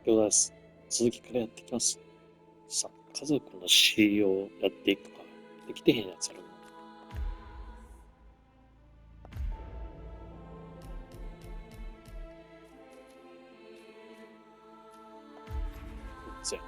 今日です。続きからやっていきます。さあ、家族の死をやっていくか。できてへんやつあるの。ぜ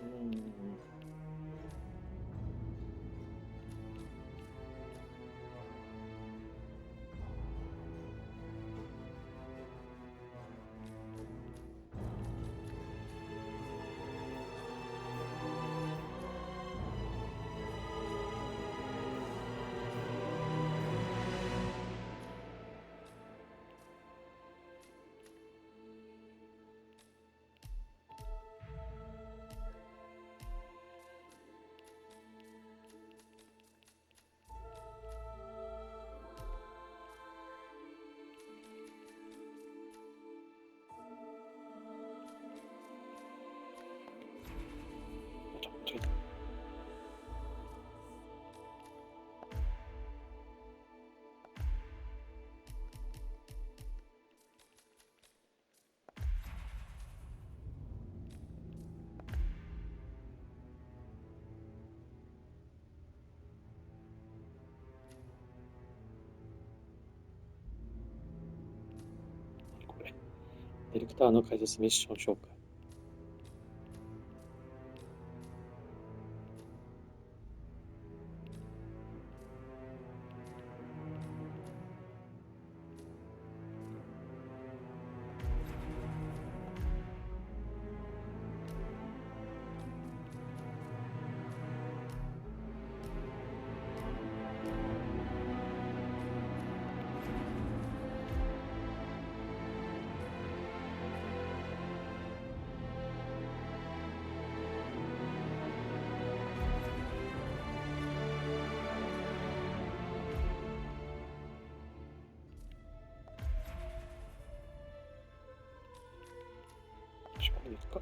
うん。ちょっとこれ。ディレクターの解説ミッション紹介。これですか。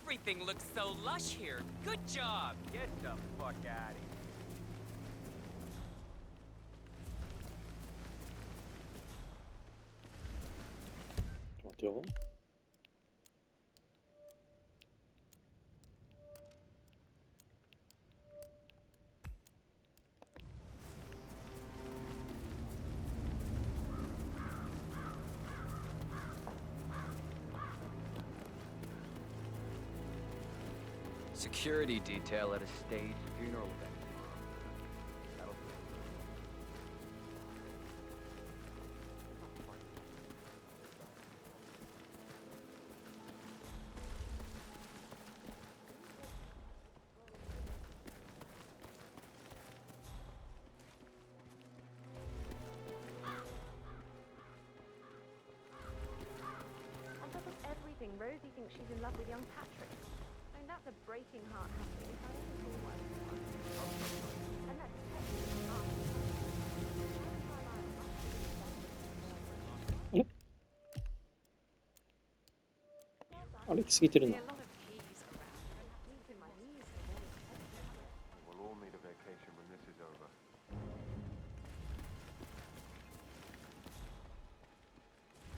Everything looks so lush here. Good job. Get the fuck out of here. ちょっと待ってよ。Security detail at a stage funeral event. That'll do. On top of everything, Rosie thinks she's in love with young Patrick. I mean, that's a breaking heart happening if I ever saw one. And that's technically after. 歩きすぎてる Be な a。lot of keys around. Knees in my knees for all the We'll all need a vacation when this is over.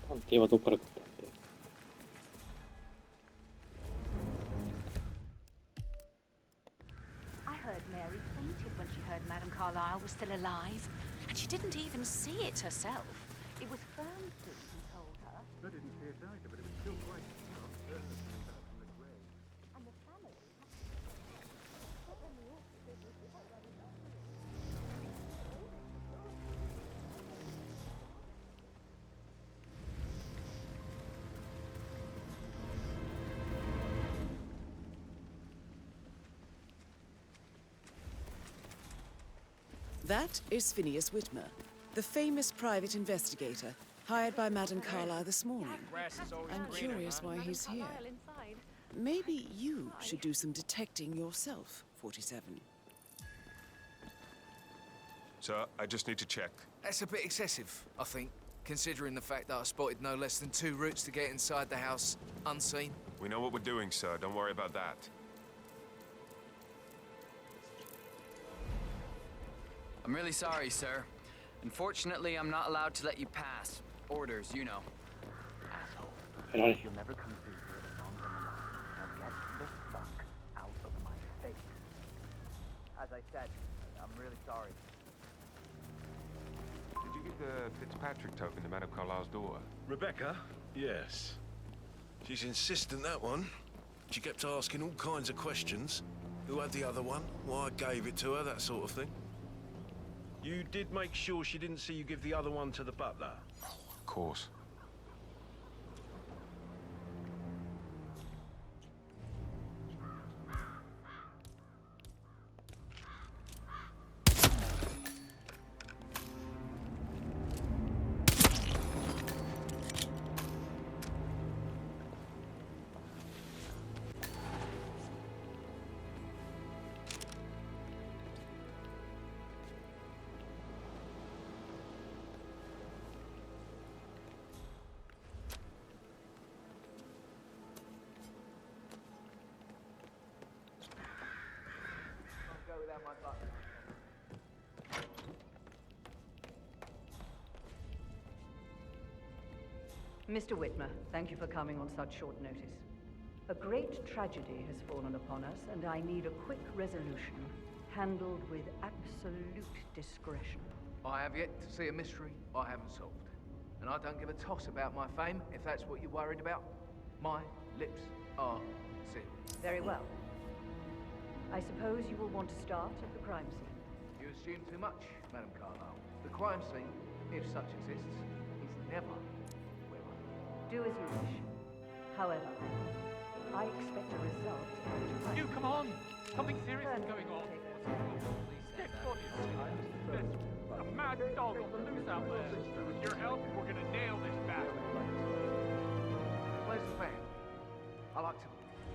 探偵はどこから来たんで。I heard Mary fainted when she heard Madame Carlyle was still alive, and she didn't even see it herself. It was Fernstoun who told her. I didn't see it either, but it was still quite uncertain about from the grave. And the family. But then the awful business is already done. That is Phineas Whitmer, the famous private investigator hired by Madame Carlyle this morning. I'm curious why he's here. Carlyle inside. Maybe you should do some detecting yourself, 47. Sir, I just need to check. That's a bit excessive, I think, considering the fact that I spotted no less than 2 routes to get inside the house unseen. We know what we're doing, sir. Don't worry about that. I'm really sorry, sir. Unfortunately, I'm not allowed to let you pass. Orders, you know. Asshole. 入られへん。 You'll never come through here as long as I'm alive. Now get the fuck out of my face. As I said, I'm really sorry. Did you give the Fitzpatrick token to Madame Carlyle's daughter? Rebecca? Yes. She's insistent, that one. She kept asking all kinds of questions. Who had the other one? Why I gave it to her, that sort of thing. You did make sure she didn't see you give the other one to the butler? Of course. Can't go without my butler. Mr. Whitmer, thank you for coming on such short notice. A great tragedy has fallen upon us, and I need a quick resolution, handled with absolute discretion. I have yet to see a mystery I haven't solved. And I don't give a toss about my fame, if that's what you're worried about. My lips are sealed. Very well. I suppose you will want to start at the crime scene. You assume too much, Madame Carlyle. The crime scene, if such exists, is never where I am. Do as you wish. However, I expect a result tonight. You, come on! Something serious is going on. Dead bodies. A mad dog on the loose out there. With your help, we're gonna nail this bastard. Where's the plan? I like to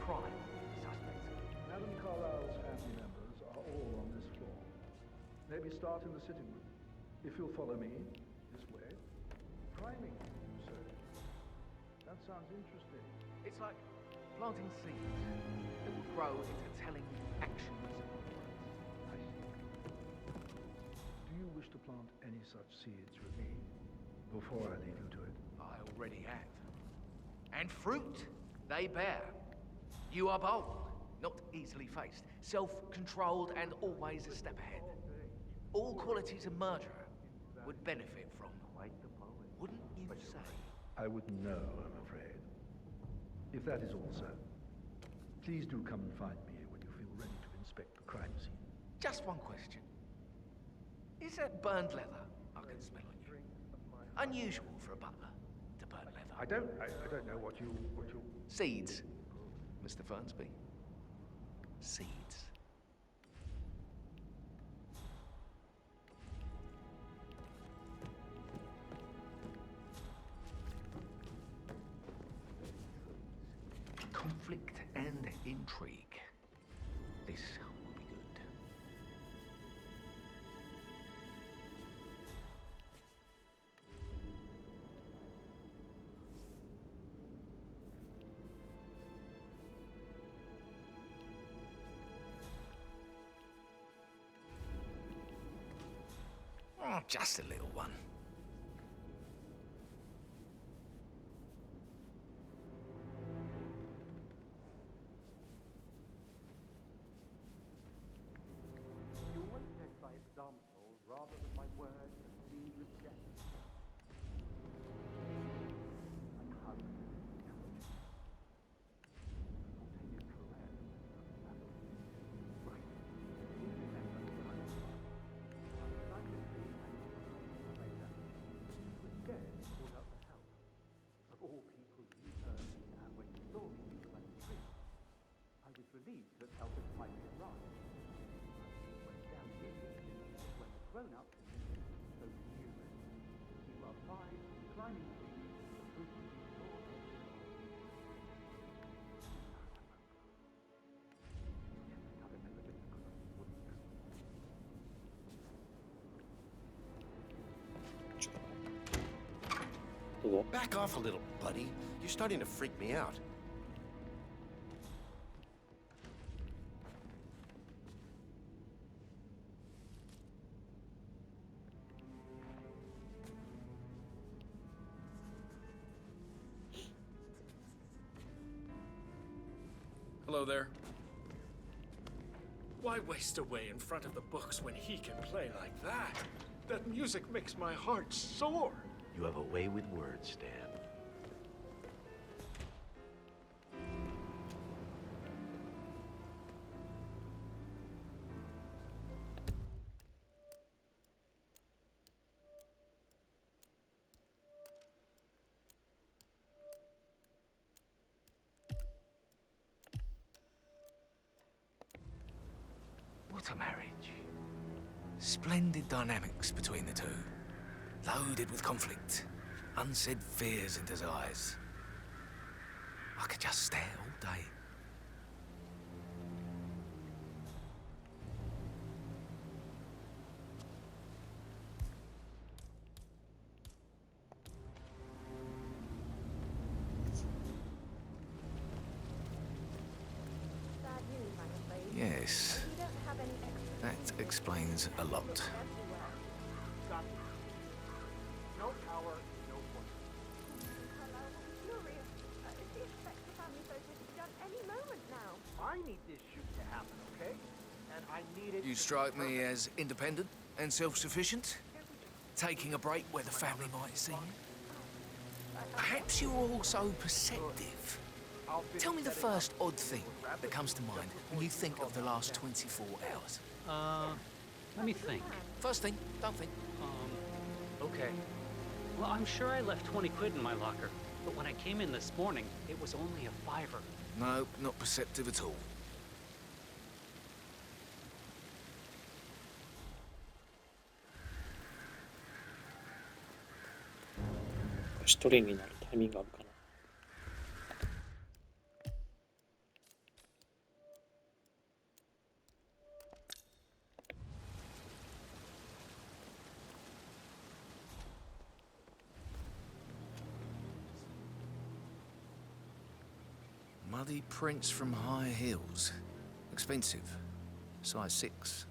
prime suspects. Madame Carlyle's family members are all on this floor. Maybe start in the sitting room. If you'll follow me, this way. Priming, you say? That sounds interesting. It's like planting seeds that will grow into telling actions. I see. Do you wish to plant any such seeds with me before I leave you to it? I already have. And fruit they bear. You are bold, not easily faced, self-controlled and always a step ahead. All qualities a murderer would benefit from. Quite the poet. Wouldn't you say? I wouldn't know, I'm afraid. If that is all, sir, please do come and find me when you feel ready to inspect the crime scene. Just one question. Is that burned leather I can smell on you? Unusual for a butler to burn leather. I don't know what you... Seeds, Mr. Fernsby. Seeds. Conflict and intrigue. This will be good. just a little one. You always led by example rather than my words and lead with gestures. And how intelligent. Spontaneous career. Right. Remember what I was like. Undecidedly, I later. You were scared to call out for help. Of all people you heard me out when you saw me by the street. I was relieved that help had finally arrived. Went down easy when the grown-ups so human. You are fine, climbing trees, the fruit of your Back off a little, buddy. You're starting to freak me out. Hello there. Why waste away in front of the books when he can play like that? That music makes my heart soar. You have a way with words, Stan. What a marriage. Splendid dynamics between the two. Loaded with conflict, unsaid fears and desires. I could just stare all day. Bad news, I'm afraid. Yes, You don't have any extra that explains a lot. everywhere. Got it. No power, no voice. Hello, I'm furious. It's the expected family photo to be done any moment now. I need this shoot to happen, okay? And I need it. You strike me as independent and self-sufficient, taking a break where the family might see you. Perhaps you're also perceptive. Tell me the first odd thing that comes to mind when you think of the last 24 hours. Let me think. First thing, don't think. Okay. Well, I'm sure I left 20 quid in my locker, but when I came in this morning, it was only a $5. No, not perceptive at all.一人になるタイミングあるかな。Muddy prints from high heels. Expensive. Size 6.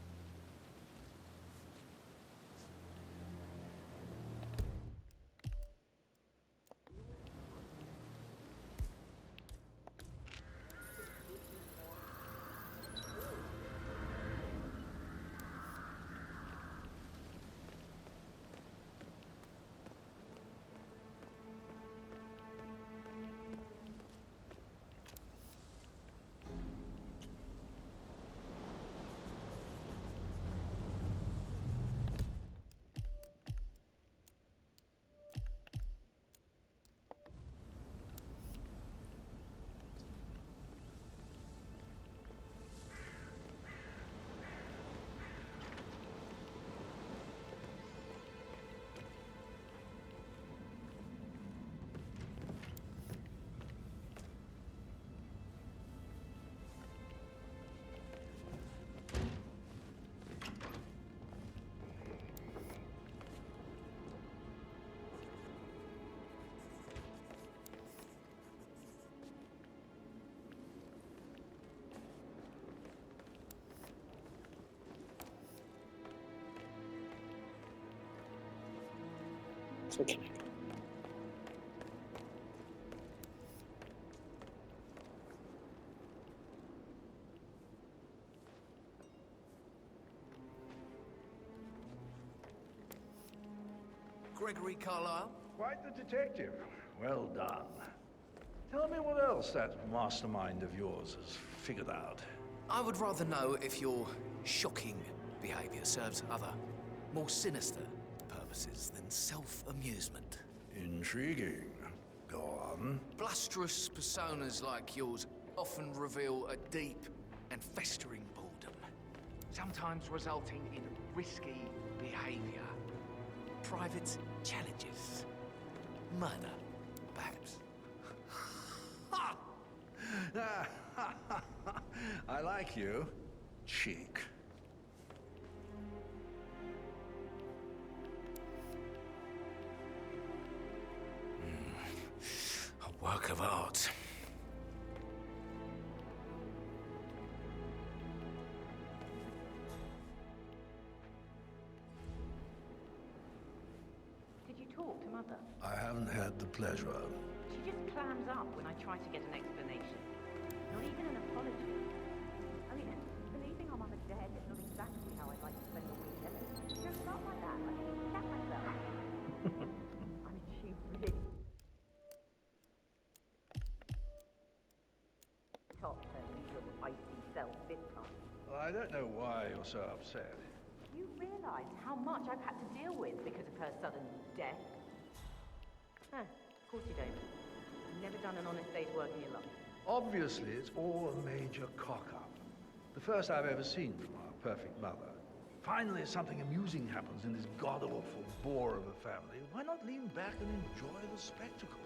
そうじゃないか。Gregory Carlyle? Quite the detective. Well done. Tell me what else that mastermind of yours has figured out. I would rather know if your shocking behavior serves other, more sinister purposes than self-amusement. Intriguing. Go on. Blusterous personas like yours often reveal a deep and festering boredom, sometimes resulting in risky behavior. Private challenges. Murder, perhaps. I like you. Cheek. A work of art. Did you talk to Mother? I haven't had the pleasure. She just clams up when I try to get an explanation. Not even an apology. I mean, believing our mother's dead is not exactly how I'd like to spend the weekend. Just not like that. I can cap myself. I mean, she really... Topped her usual icy self this time. Well, I don't know why you're so upset. You realize how much I've had to deal with because of her sudden death? Huh, of course you don't. You've never done an honest day's work in your life. Obviously, it's all a major cock-up. The first I've ever seen from our perfect mother. Finally, something amusing happens in this god-awful bore of a family. Why not lean back and enjoy the spectacle?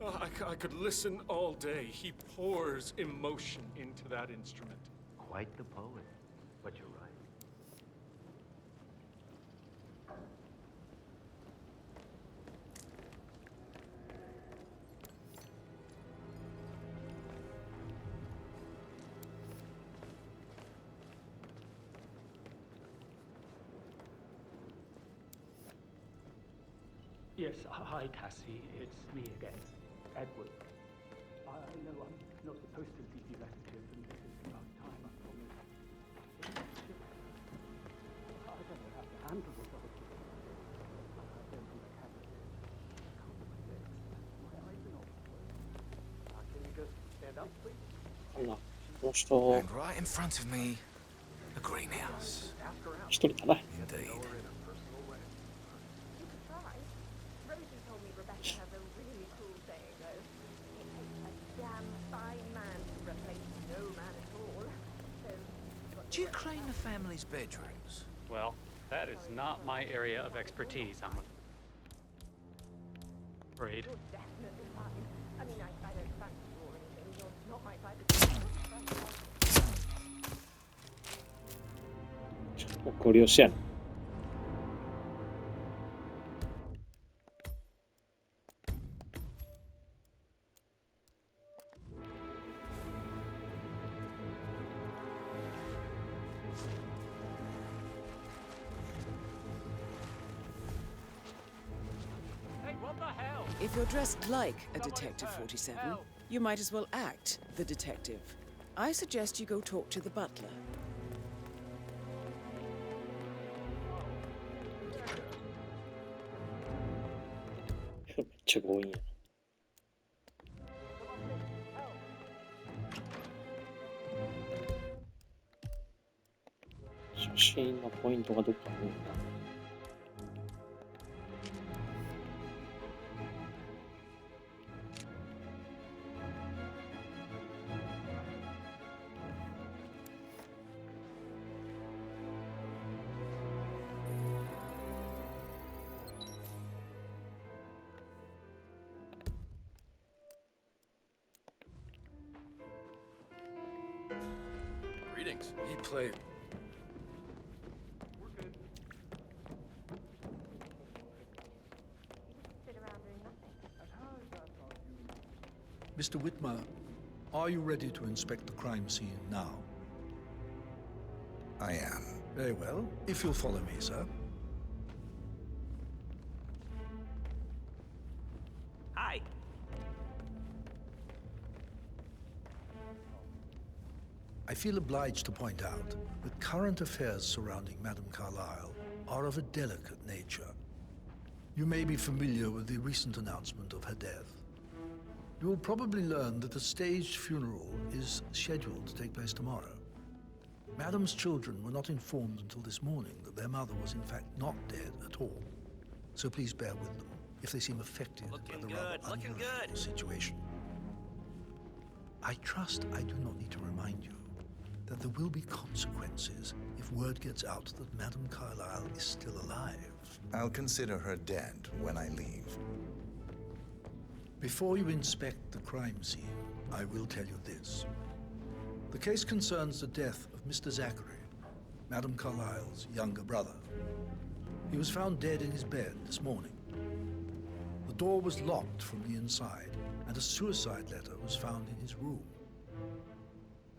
Oh, I could listen all day. He pours emotion into that instrument. Quite the poet, but you're right. Yes, hi, Cassie. It's me again, Edward. I know I'm not supposed to leave you messages, and this is about time, I promise. I don't know how to handle this other thing. I don't think I can. Can't my legs. My eyes are not closed. Can you just stand up, please? あら、この人、 And right in front of me, a greenhouse. 一人かな。 Indeed. You could try. Rosie told me Rebecca has a really cool saying, though. It takes a damn fine man to replace no man at all. So, Do you clean the family's bedrooms? Well, that is not my area of expertise, I'm afraid. you're definitely fine. I mean, I don't fancy you or anything. You're not my type of... ご利用しやな。Hey, what the hell? If you're dressed like a Detective 47, you might as well act the detective. I suggest you go talk to the butler. めっちゃ強引やな。写真のポイントがどっかあるんだ。Greetings. He played. Sit around doing nothing. At how Mr. Whitmer, are you ready to inspect the crime scene now? I am. Very well. If you'll follow me, sir. Hi. I feel obliged to point out that current affairs surrounding Madame Carlyle are of a delicate nature. You may be familiar with the recent announcement of her death. You will probably learn that a staged funeral is scheduled to take place tomorrow. Madame's children were not informed until this morning that their mother was in fact not dead at all. So please bear with them if they seem affected by the rather unusual situation. I trust I do not need to remind you that there will be consequences if word gets out that Madame Carlyle is still alive. I'll consider her dead when I leave. Before you inspect the crime scene, I will tell you this. The case concerns the death of Mr. Zachary, Madame Carlyle's younger brother. He was found dead in his bed this morning. The door was locked from the inside, and a suicide letter was found in his room.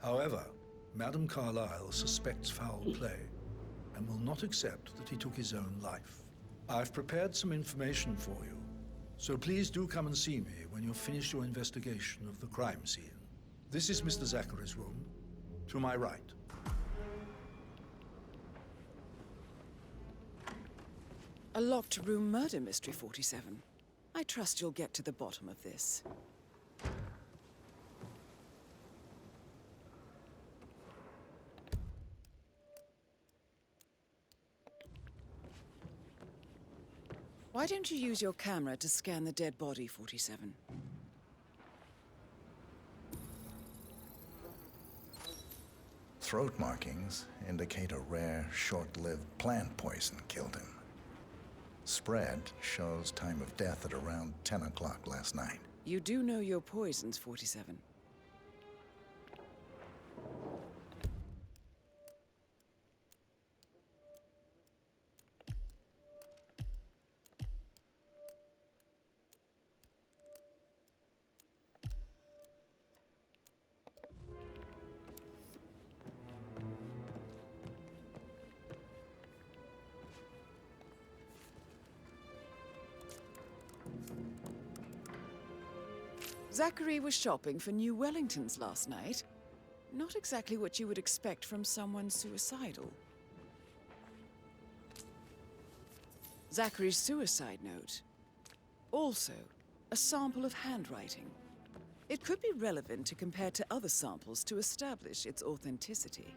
However, Madame Carlyle suspects foul play and will not accept that he took his own life. I've prepared some information for you, so please do come and see me when you've finished your investigation of the crime scene. This is Mr. Zachary's room, to my right. A locked room murder mystery, 47. I trust you'll get to the bottom of this. Why don't you use your camera to scan the dead body, 47? Throat markings indicate a rare, short-lived plant poison killed him. Spread shows time of death at around 10 o'clock last night. You do know your poisons, 47. Zachary was shopping for new Wellingtons last night. Not exactly what you would expect from someone suicidal. Zachary's suicide note. Also, a sample of handwriting. It could be relevant to compare to other samples to establish its authenticity.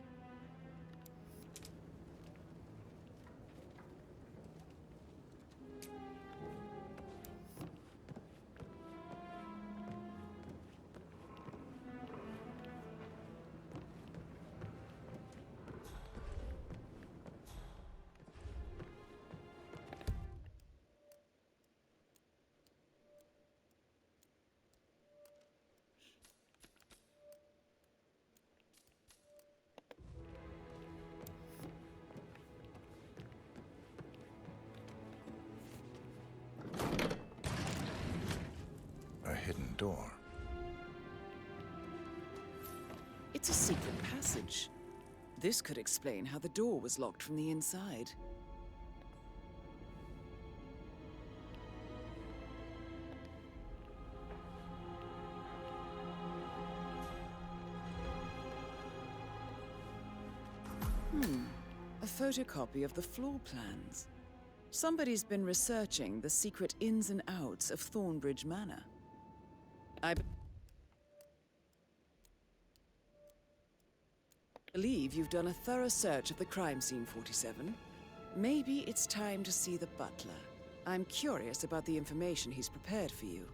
A hidden door. It's a secret passage. This could explain how the door was locked from the inside. A photocopy of the floor plans. Somebody's been researching the secret ins and outs of Thornbridge Manor. I believe you've done a thorough search of the crime scene, 47. Maybe it's time to see the butler. I'm curious about the information he's prepared for you.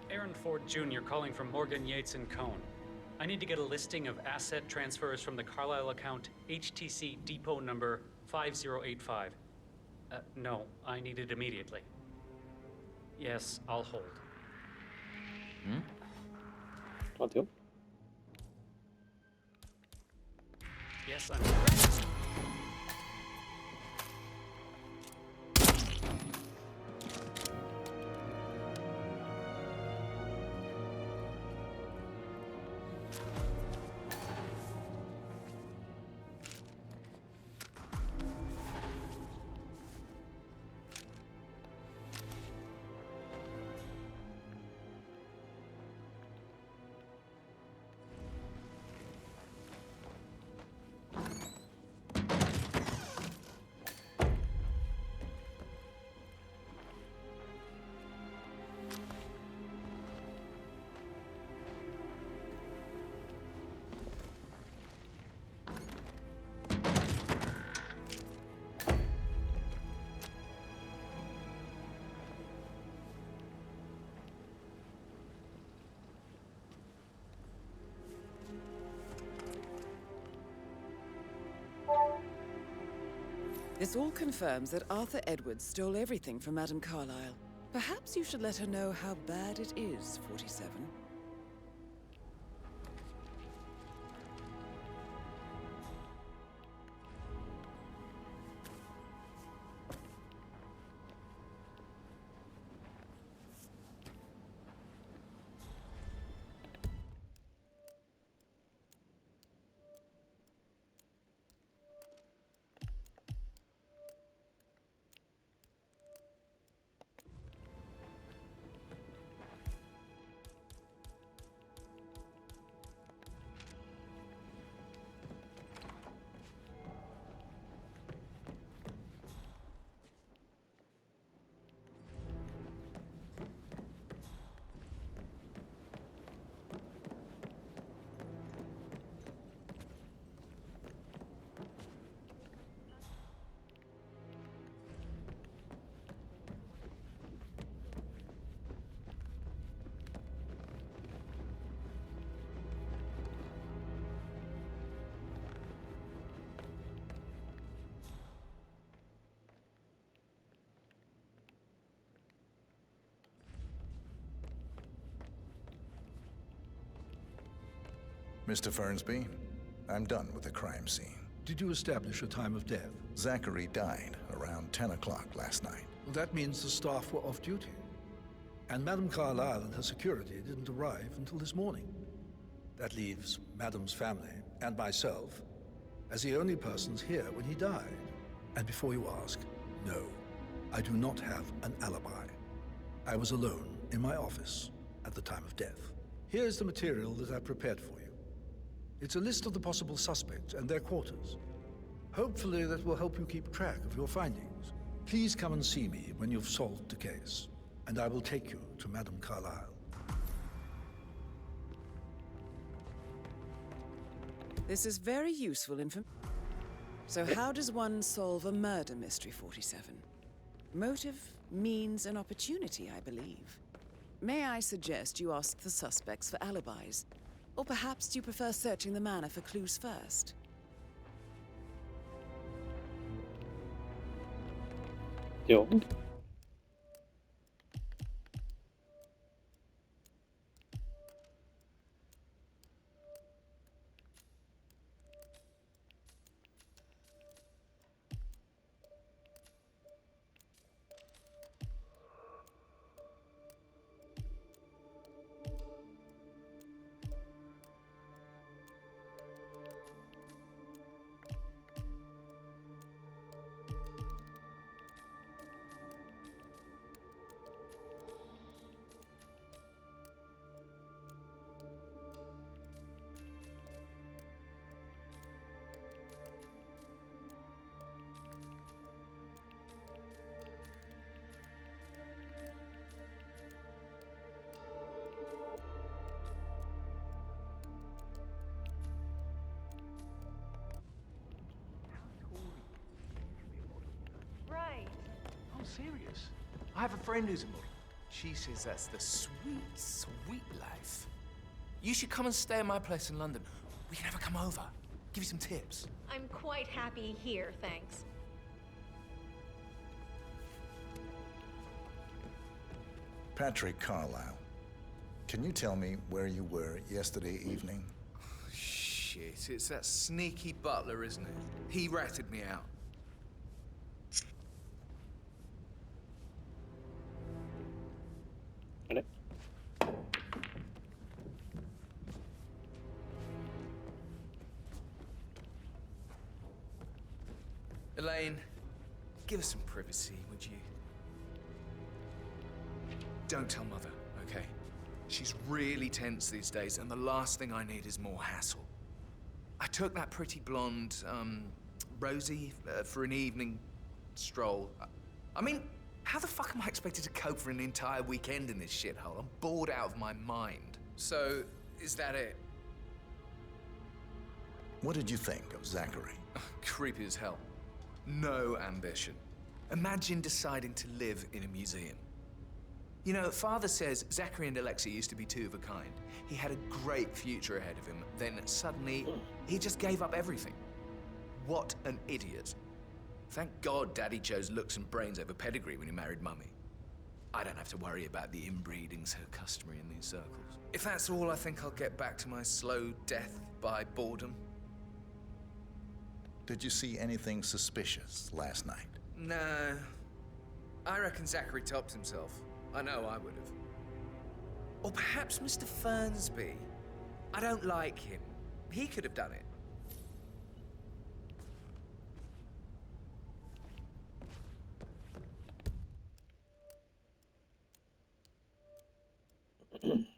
Aaron Ford Jr. calling from Morgan, Yates & Cohn. I need to get a listing of asset transfers from the Carlisle account HTC depot number 5085. No, I need it immediately. Yes, I'll hold. 어디요? Yes, I'm ready. This all confirms that Arthur Edwards stole everything from Madame Carlisle. Perhaps you should let her know how bad it is, 47. Mr. Fernsby, I'm done with the crime scene. Did you establish a time of death? Zachary died around 10 o'clock last night. Well, that means the staff were off duty. And Madame Carlisle and her security didn't arrive until this morning. That leaves Madame's family and myself as the only persons here when he died. And before you ask, no, I do not have an alibi. I was alone in my office at the time of death. Here's the material that I prepared for you. It's a list of the possible suspects and their quarters. Hopefully that will help you keep track of your findings. Please come and see me when you've solved the case, and I will take you to Madame Carlisle. This is very useful information. So how does one solve a murder mystery, 47? Motive, means, and opportunity, I believe. May I suggest you ask the suspects for alibis? Or perhaps you prefer searching the manor for clues first? Jo. Right. I'm serious. I have a friend who's a model. She says that's the sweet, sweet life. You should come and stay at my place in London. We can have her come over. Give you some tips. I'm quite happy here, thanks. Patrick Carlisle, can you tell me where you were yesterday evening? Shit, it's that sneaky butler, isn't it? He ratted me out. Elaine, give us some privacy, would you? Don't tell Mother, okay? She's really tense these days, and the last thing I need is more hassle. I took that pretty blonde, Rosie, for an evening stroll. I mean, how the fuck am I expected to cope for an entire weekend in this shithole? I'm bored out of my mind. So, is that it? What did you think of Zachary? Creepy as hell. No ambition. Imagine deciding to live in a museum. You know, Father says Zachary and Alexei used to be two of a kind. He had a great future ahead of him. Then suddenly, he just gave up everything. What an idiot. Thank God Daddy chose looks and brains over pedigree when he married Mummy. I don't have to worry about the inbreeding so customary in these circles. If that's all, I think I'll get back to my slow death by boredom. Did you see anything suspicious last night? No. I reckon Zachary topped himself. I know I would have. Or perhaps Mr. Fernsby. I don't like him. He could have done it. So.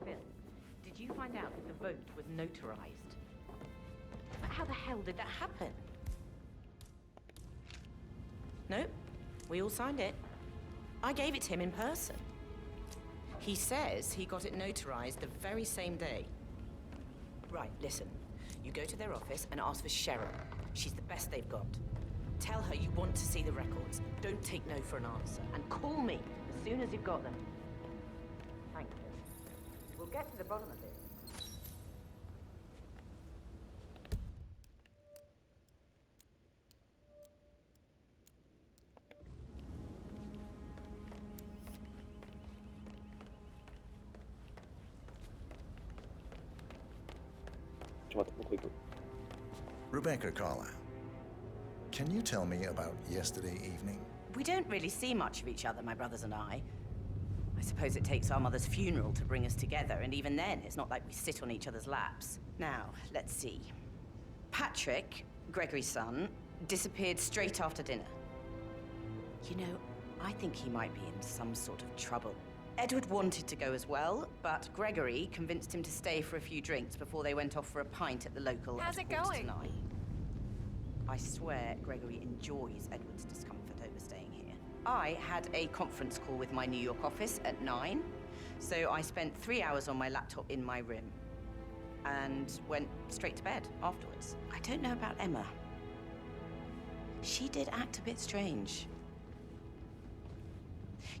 Phil, did you find out that the vote was notarized? But how the hell did that happen? Nope. We all signed it. I gave it to him in person. He says he got it notarized the very same day. Right, listen. You go to their office and ask for Cheryl. She's the best they've got. Tell her you want to see the records. Don't take no for an answer. And call me as soon as you've got them. Thank you. We'll get to the bottom of this. Rebecca Carlisle, can you tell me about yesterday evening? We don't really see much of each other, my brothers and I. I suppose it takes our mother's funeral to bring us together, and even then, it's not like we sit on each other's laps. Now, let's see. Patrick, Gregory's son, disappeared straight after dinner. You know, I think he might be in some sort of trouble. Edward wanted to go as well, but Gregory convinced him to stay for a few drinks before they went off for a pint at the local. How's at it going? 8:45. I swear Gregory enjoys Edward's discomfort over staying here. I had a conference call with my New York office at 9, so I spent 3 hours on my laptop in my room and went straight to bed afterwards. I don't know about Emma. She did act a bit strange.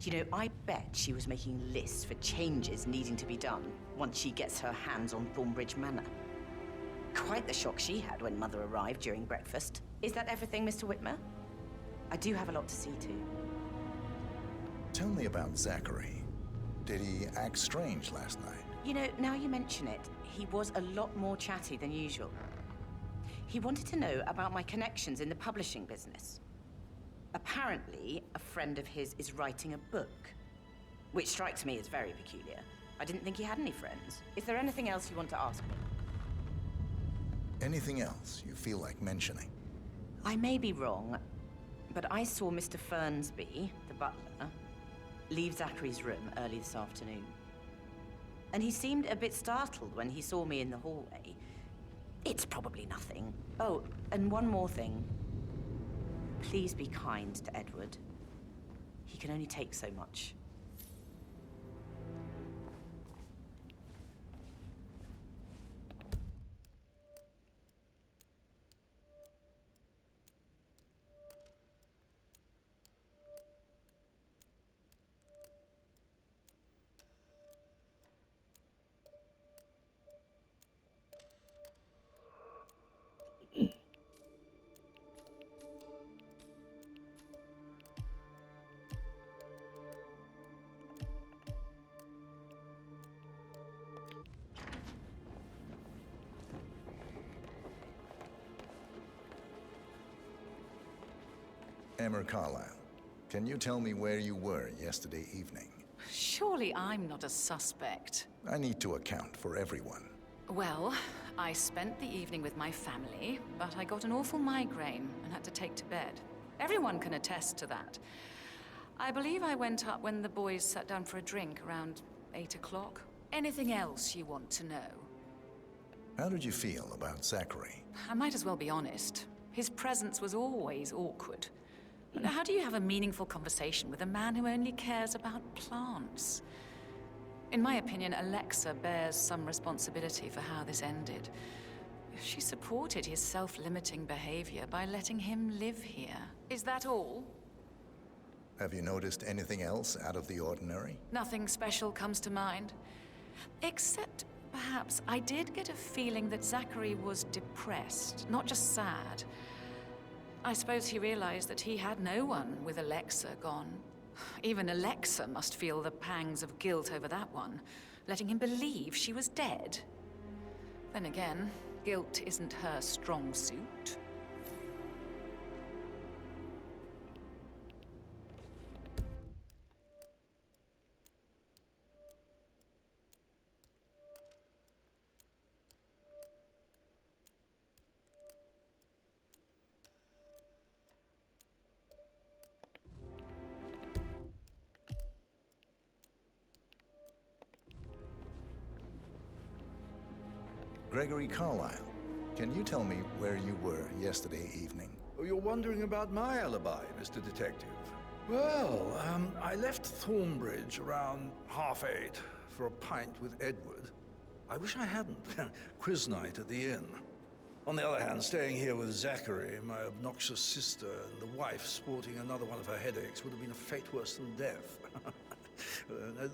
You know, I bet she was making lists for changes needing to be done once she gets her hands on Thornbridge Manor. Quite the shock she had when Mother arrived during breakfast. Is that everything, Mr. Whitmer? I do have a lot to see to. Tell me about Zachary. Did he act strange last night? You know, now you mention it, he was a lot more chatty than usual. He wanted to know about my connections in the publishing business. Apparently, a friend of his is writing a book, which strikes me as very peculiar. I didn't think he had any friends. Is there anything else you want to ask me? Anything else you feel like mentioning? I may be wrong, but I saw Mr. Fernsby, the butler, leave Zachary's room early this afternoon. And he seemed a bit startled when he saw me in the hallway. It's probably nothing. Oh, and one more thing. Please be kind to Edward. He can only take so much. Emma Carlyle, can you tell me where you were yesterday evening? Surely I'm not a suspect. I need to account for everyone. Well, I spent the evening with my family, but I got an awful migraine and had to take to bed. Everyone can attest to that. I believe I went up when the boys sat down for a drink around 8 o'clock. Anything else you want to know? How did you feel about Zachary? I might as well be honest. His presence was always awkward. How do you have a meaningful conversation with a man who only cares about plants? In my opinion, Alexa bears some responsibility for how this ended. She supported his self-limiting behavior by letting him live here. Is that all? Have you noticed anything else out of the ordinary? Nothing special comes to mind. Except, perhaps, I did get a feeling that Zachary was depressed, not just sad. I suppose he realized that he had no one with Alexa gone. Even Alexa must feel the pangs of guilt over that one, letting him believe she was dead. Then again, guilt isn't her strong suit. Gregory Carlyle, can you tell me where you were yesterday evening? Oh, you're wondering about my alibi, Mr. Detective. Well, I left Thornbridge around 8:30 for a pint with Edward. I wish I hadn't. Quiz night at the inn. On the other hand, staying here with Zachary, my obnoxious sister, and the wife sporting another one of her headaches would have been a fate worse than death.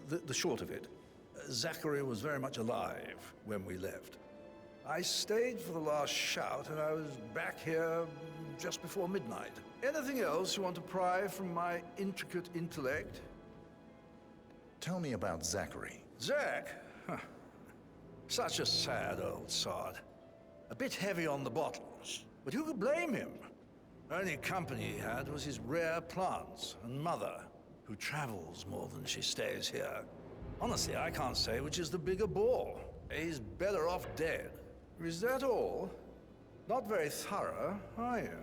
The short of it, Zachary was very much alive when we left. I stayed for the last shout, and I was back here just before midnight. Anything else you want to pry from my intricate intellect? Tell me about Zachary. Zach? Huh. Such a sad old sod. A bit heavy on the bottle, but who could blame him? Only company he had was his rare plants and mother, who travels more than she stays here. Honestly, I can't say which is the bigger bore. He's better off dead. Is that all? Not very thorough, are you?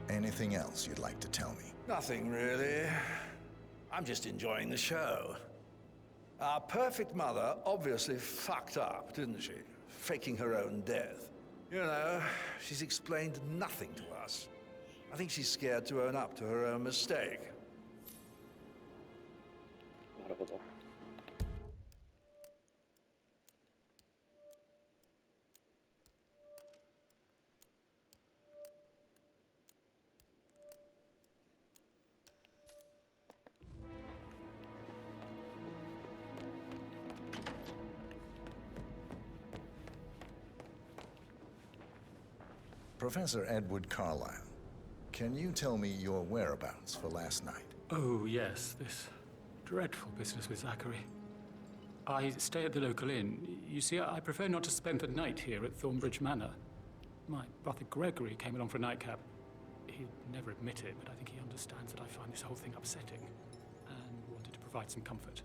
Anything else you'd like to tell me? Nothing really. I'm just enjoying the show. Our perfect mother obviously fucked up, didn't she? Faking her own death. You know, she's explained nothing to us. I think she's scared to own up to her own mistake. なるほど。Professor Edward Carlyle, can you tell me your whereabouts for last night? Oh, yes, this dreadful business with Zachary. I stay at the local inn. You see, I prefer not to spend the night here at Thornbridge Manor. My brother Gregory came along for a nightcap. He'd never admit it, but I think he understands that I find this whole thing upsetting and wanted to provide some comfort.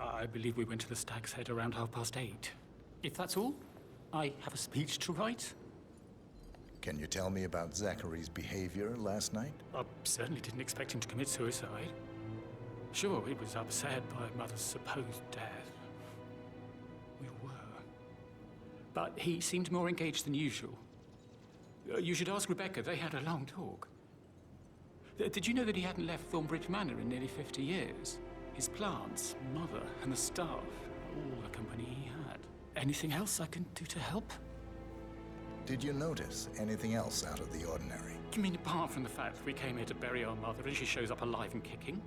I believe we went to the Stag's Head around 8:30. If that's all, I have a speech to write. Can you tell me about Zachary's behavior last night? I certainly didn't expect him to commit suicide. Sure, he was upset by Mother's supposed death. We were. But he seemed more engaged than usual. You should ask Rebecca. They had a long talk. Did you know that he hadn't left Thornbridge Manor in nearly 50 years? His plants, Mother, and the staff, all the company he had. Anything else I can do to help? Did you notice anything else out of the ordinary? You mean apart from the fact that we came here to bury our mother and she shows up alive and kicking?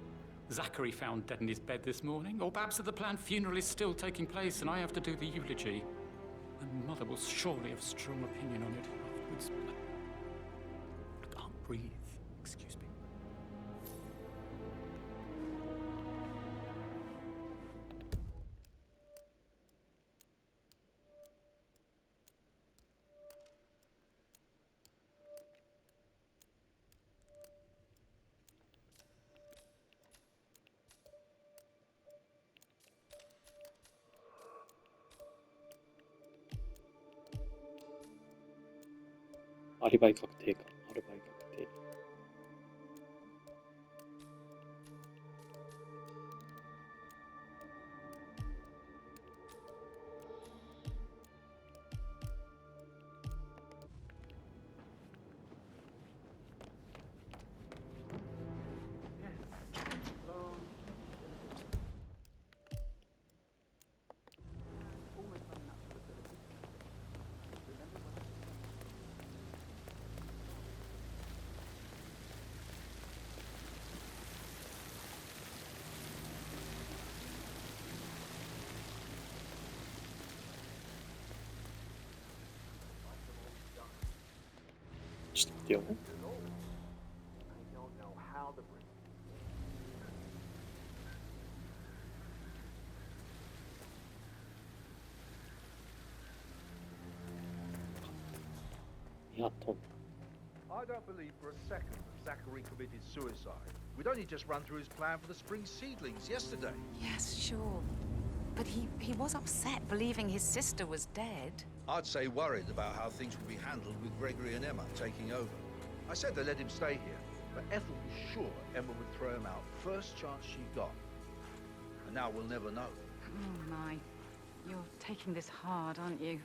Zachary found dead in his bed this morning? Or perhaps that the planned funeral is still taking place and I have to do the eulogy? And Mother will surely have a strong opinion on it afterwards. I can't breathe. Excuse me.アリバイ確定か。アリバイ確定。ちょっと待ってよ。I don't believe for a second that Zachary committed suicide. We'd only just run through his plan for the spring seedlings yesterday. Yes, sure. But he was upset believing his sister was dead. I'd say worried about how things would be handled with Gregory and Emma taking over. I said they let him stay here, but Ethel was sure Emma would throw him out first chance she got. And now we'll never know. Oh my. You're taking this hard, aren't you?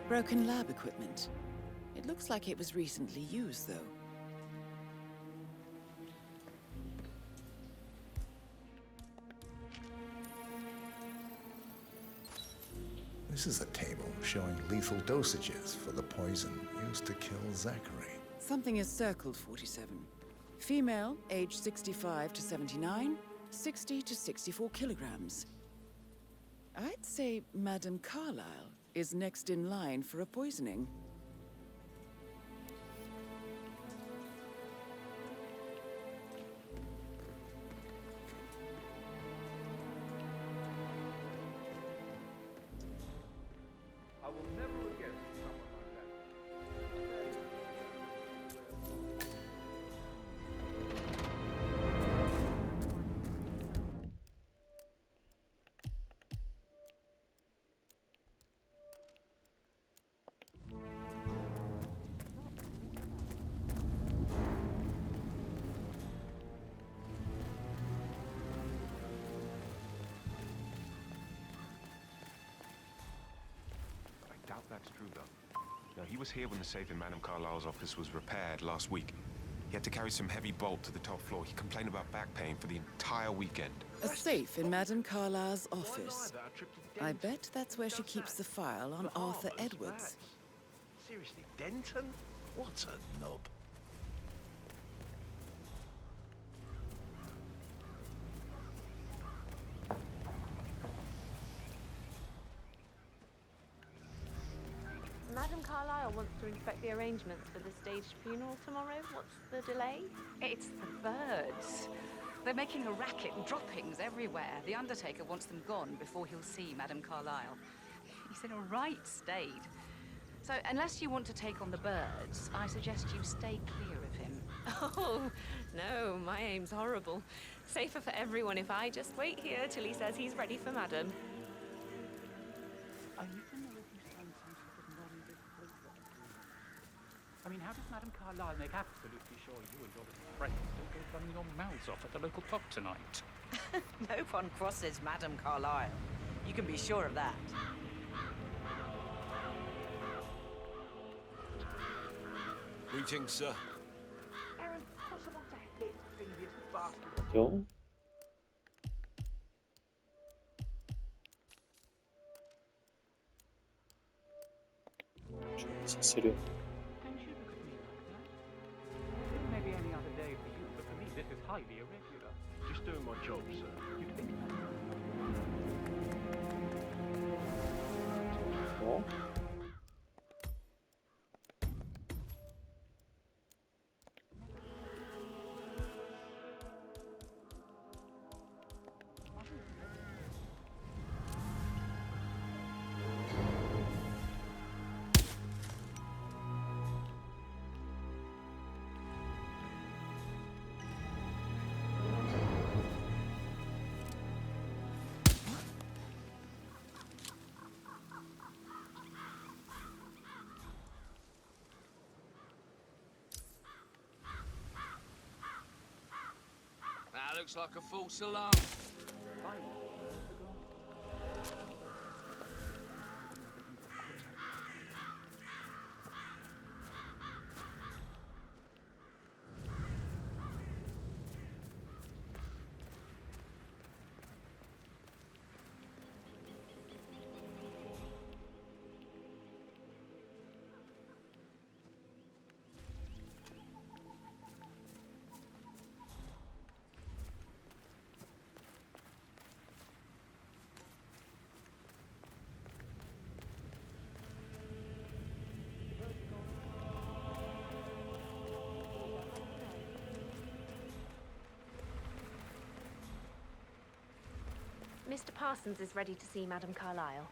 Broken lab equipment. It looks like it was recently used, though. This is a table showing lethal dosages for the poison used to kill Zachary. Something is circled 47. Female, age 65 to 79, 60 to 64 kilograms. I'd say Madame Carlyle is next in line for a poisoning. I will never again see someone like that. I doubt that's true, though. No, he was here when the safe in Madame Carlyle's office was repaired last week. He had to carry some heavy bolt to the top floor. He complained about back pain for the entire weekend. A safe in Madame Carlyle's office. I bet that's where she keeps the file on Arthur Edwards. Seriously, Denton? What a knob. Madame Carlyle wants to inspect the arrangements for the staged funeral tomorrow. What's the delay? It's the birds. They're making a racket and droppings everywhere. The undertaker wants them gone before he'll see Madame Carlyle. He's in a right state. So, unless you want to take on the birds, I suggest you stay clear of him. Oh, no, my aim's horrible. Safer for everyone if I just wait here till he says he's ready for Madame. I need to know if you stand some sort of non-disclosure agreement. I mean, how does Madame Carlyle make absolutely sure you and your little friends don't go running your mouths off at the local pub tonight? No one crosses Madame Carlyle. You can be sure of that. Greetings, sir. Aaron, what's the matter? Hit previous bastard. 요. 좀 있으려. Don't you look at me like that? It may be any other day for you, but for me this is highly irregular. Just doing my job, sir. You'd think that. 어? That looks like a false alarm. Mr. Parsons is ready to see Madame Carlyle.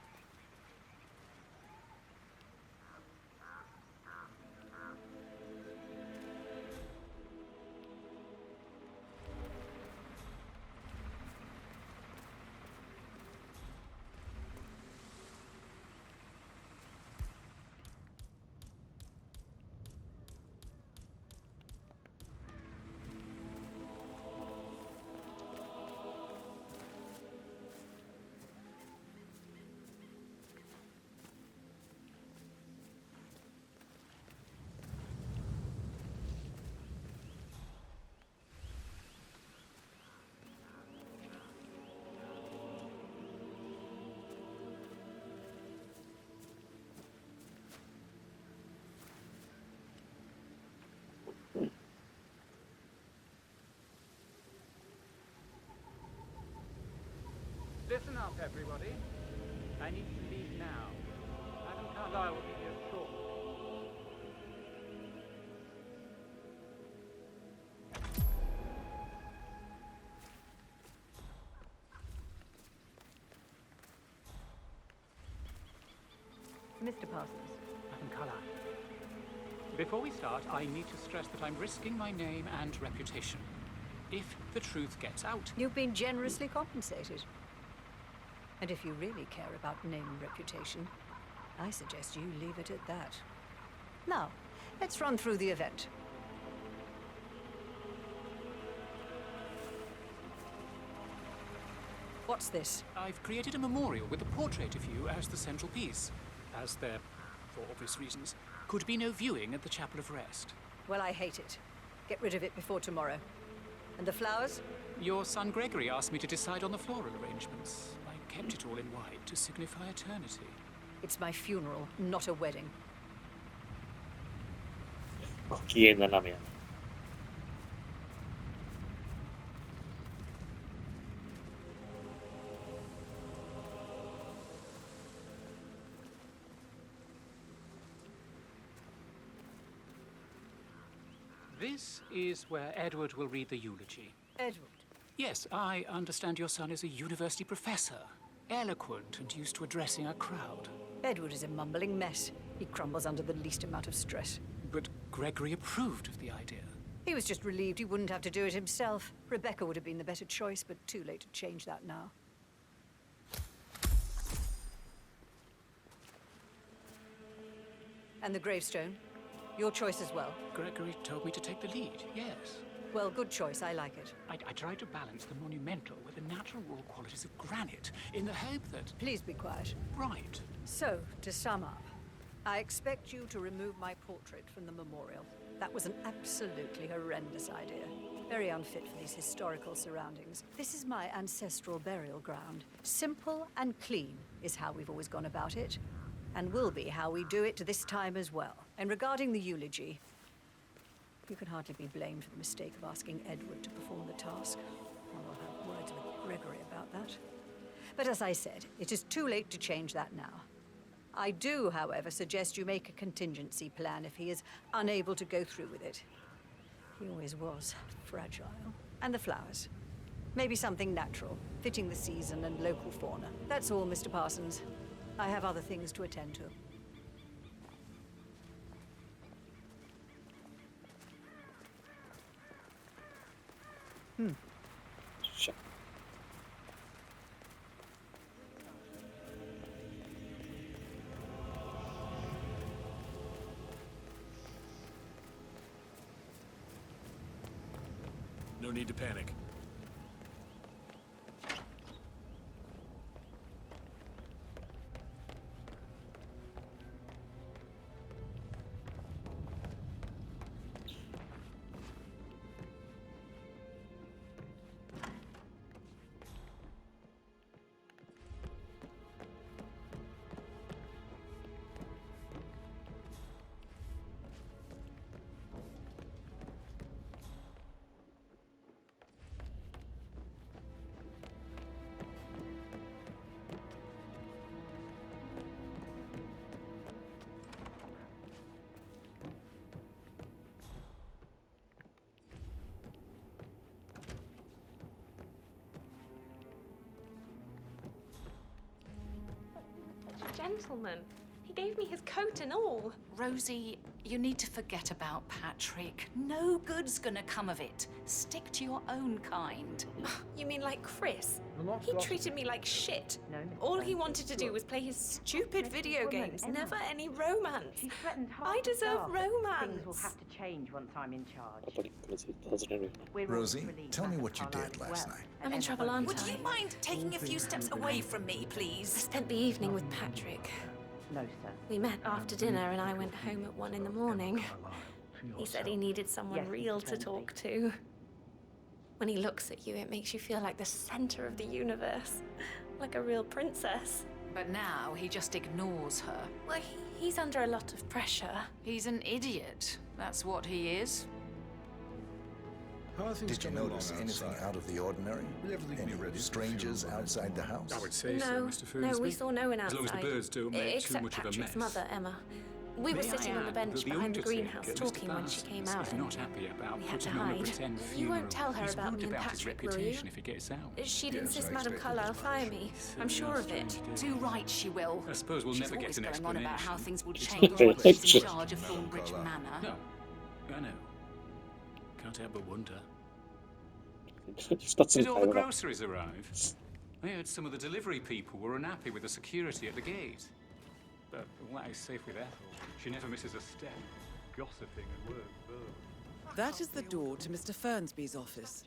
Listen up, everybody. I need to leave now. Madam Carlyle will be here shortly. Mr. Parsons. Madam Carlyle. Before we start, I need to stress that I'm risking my name and reputation. If the truth gets out... You've been generously compensated. And if you really care about name and reputation, I suggest you leave it at that. Now, let's run through the event. What's this? I've created a memorial with a portrait of you as the central piece. As there, for obvious reasons, could be no viewing at the Chapel of Rest. Well, I hate it. Get rid of it before tomorrow. And the flowers? Your son Gregory asked me to decide on the floral arrangements. I kept it all in white to signify eternity. It's my funeral, not a wedding. ご機嫌斜めやな。This is where Edward will read the eulogy. Edward? Yes, I understand your son is a university professor, eloquent and used to addressing a crowd. Edward is a mumbling mess. He crumbles under the least amount of stress. But Gregory approved of the idea. He was just relieved he wouldn't have to do it himself. Rebecca would have been the better choice, but too late to change that now. And the gravestone? Your choice as well. Gregory told me to take the lead, yes. Well, good choice. I like it. I tried to balance the monumental with the natural raw qualities of granite, in the hope that... Please be quiet. Right. So, to sum up, I expect you to remove my portrait from the memorial. That was an absolutely horrendous idea. Very unfit for these historical surroundings. This is my ancestral burial ground. Simple and clean is how we've always gone about it, and will be how we do it this time as well. And regarding the eulogy, you can hardly be blamed for the mistake of asking Edward to perform the task. I'll have words with Gregory about that. But as I said, it is too late to change that now. I do, however, suggest you make a contingency plan if he is unable to go through with it. He always was fragile. And the flowers. Maybe something natural, fitting the season and local fauna. That's all, Mr. Parsons. I have other things to attend to. Sure. No need to panic. Gentleman. He gave me his coat and all. Rosie, you need to forget about Patrick. No good's gonna come of it. Stick to your own kind. You mean like Chris? He treated me like shit. All he wanted to do was play his stupid video games. Never any romance. I deserve romance. Things will have to change once I'm in charge. やっぱりこれ絶対外れるよな。 Rosie, tell me what you did last night. I'm in trouble, aren't Would I? you mind taking a few steps away from me, I please? spent the evening with Patrick. No, sir. We met after dinner and I went home at 1 in the morning. He said he needed someone real to talk to. When he looks at you, it makes you feel like the center of the universe. Like a real princess. But now he just ignores her. Well, he's under a lot of pressure. He's an idiot. That's what he is. Did you notice anything out of the ordinary? Any strangers outside the house? I would say so, Mr. Fernsby. No, we saw no one As long as outside. the birds don't make too Except much of a Patrick's mess. mother, Emma. We were May sitting I on the add bench that the behind the Undertaker, greenhouse Mr. talking when she came out, Is and not happy about we had to putting on a hide. pretend You funeral. won't tell her He's about worried me and about his Patrick, will you? reputation if he gets out. She'd Yes, insist I Madame expected Carlyle fire me. I'm sure of it. Too right she will. I suppose we'll She's never get always an going on about how explanation. things will It's change not once she's in right. charge of Thornbridge Manor. No, I know. Can't help but wonder. 二つみ Did た all い the のが groceries arrive? I heard some of the delivery people were unhappy with the security at the gate. But all that is safe with Ethel. She never misses a step. Gossiping and work. That is the door to Mr. Fernsby's office.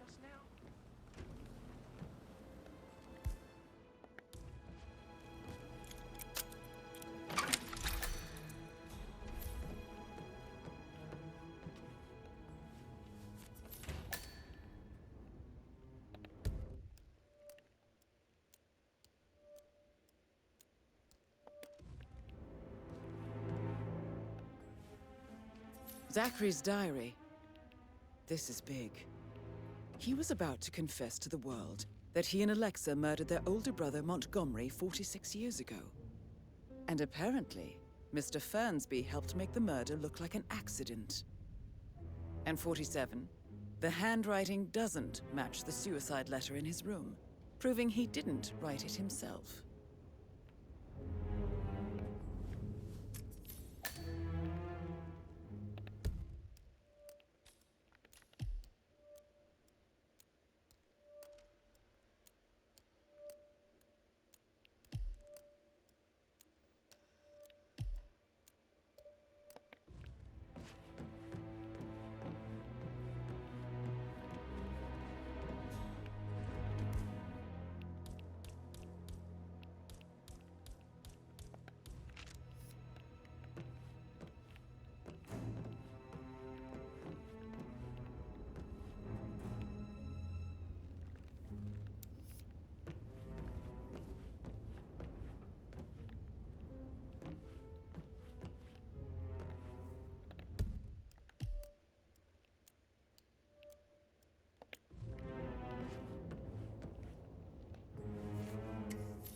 Zachary's diary. This is big. He was about to confess to the world that he and Alexa murdered their older brother Montgomery 46 years ago. And apparently, Mr. Fernsby helped make the murder look like an accident. And 47, the handwriting doesn't match the suicide letter in his room, proving he didn't write it himself.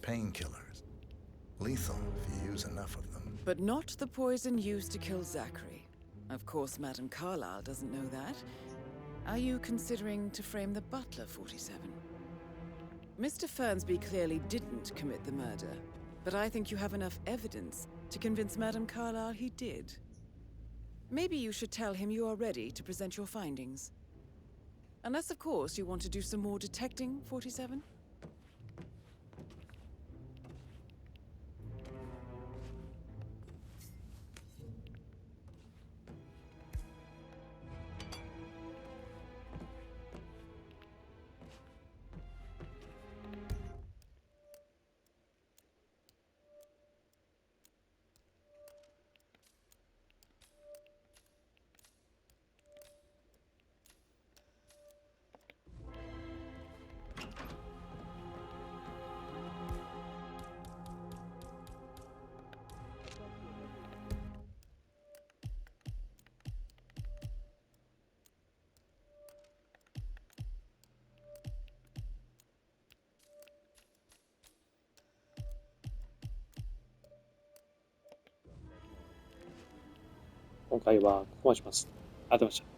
Painkillers. Lethal if you use enough of them. But not the poison used to kill Zachary. Of course, Madame Carlyle doesn't know that. Are you considering to frame the butler, 47? Mr. Fernsby clearly didn't commit the murder, but I think you have enough evidence to convince Madame Carlyle he did. Maybe you should tell him you are ready to present your findings. Unless, of course, you want to do some more detecting, 47?今回はここまでします。ありがとうございました。